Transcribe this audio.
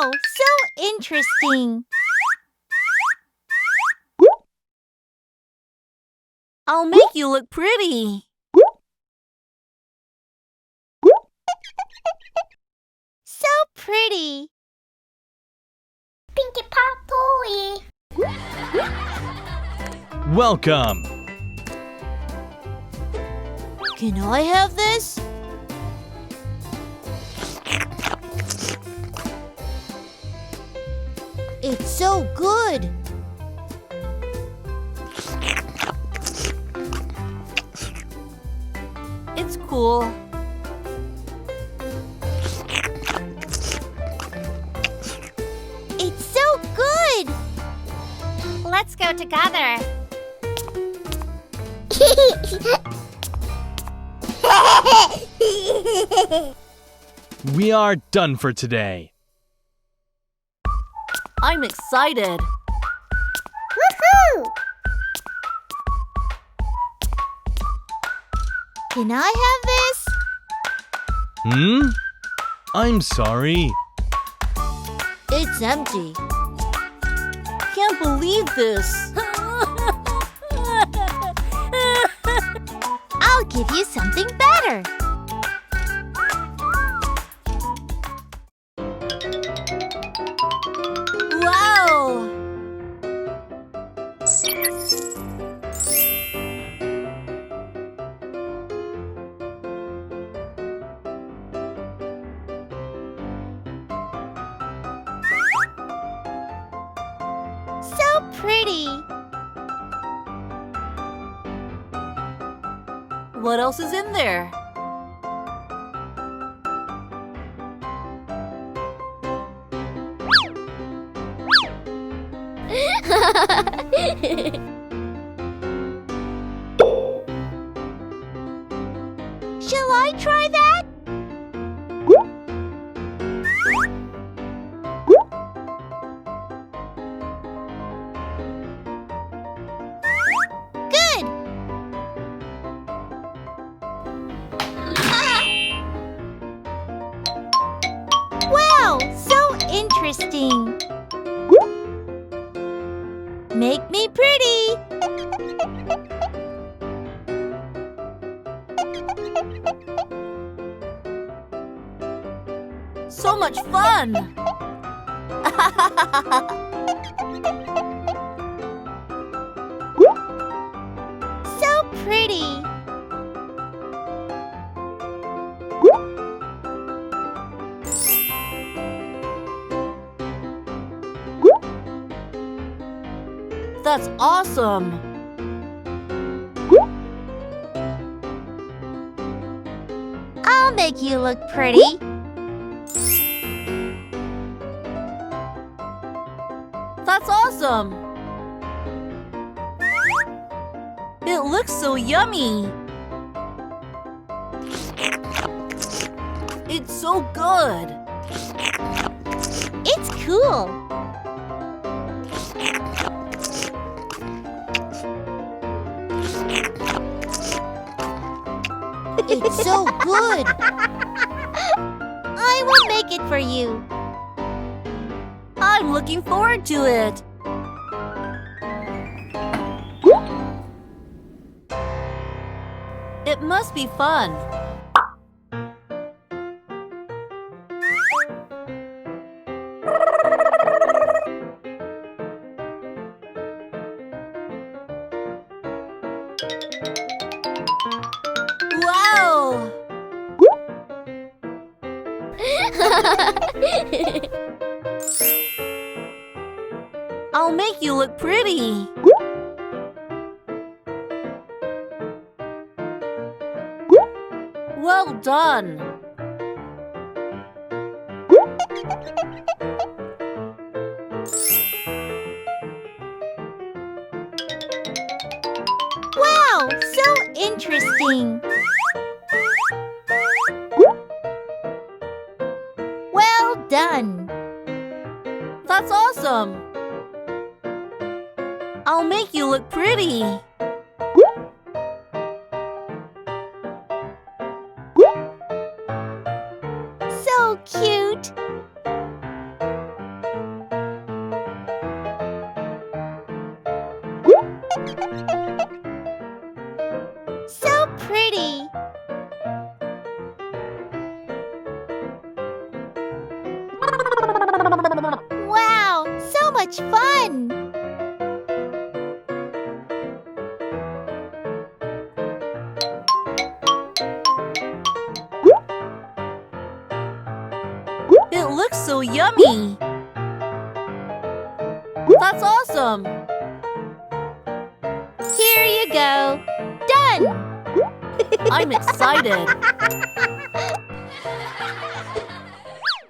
Wow, so interesting. I'll make you look pretty. So pretty. PinkyPopTOY. Welcome! Can I have this? It's so good. It's cool. It's so good. Let's go together. We are done for today. I'm excited. Woohoo! Can I have this? I'm sorry. It's empty. Can't believe this. I'll give you something better. Wow! So pretty. What else is in there? Shall I try that? Good. Wow, so interesting. Make me pretty. So much fun! So pretty. That's awesome! I'll make you look pretty. That's awesome! It looks so yummy! It's so good! It's cool. It's so good. I will make it for you. I'm looking forward to it! It must be fun. Wow! I'll make you look pretty. Well done. Wow, so interesting. Well done. That's awesome. I'll make you look pretty. So cute. So pretty. Wow, so much fun. It looks so yummy. That's awesome. Here you go. Done. I'm excited.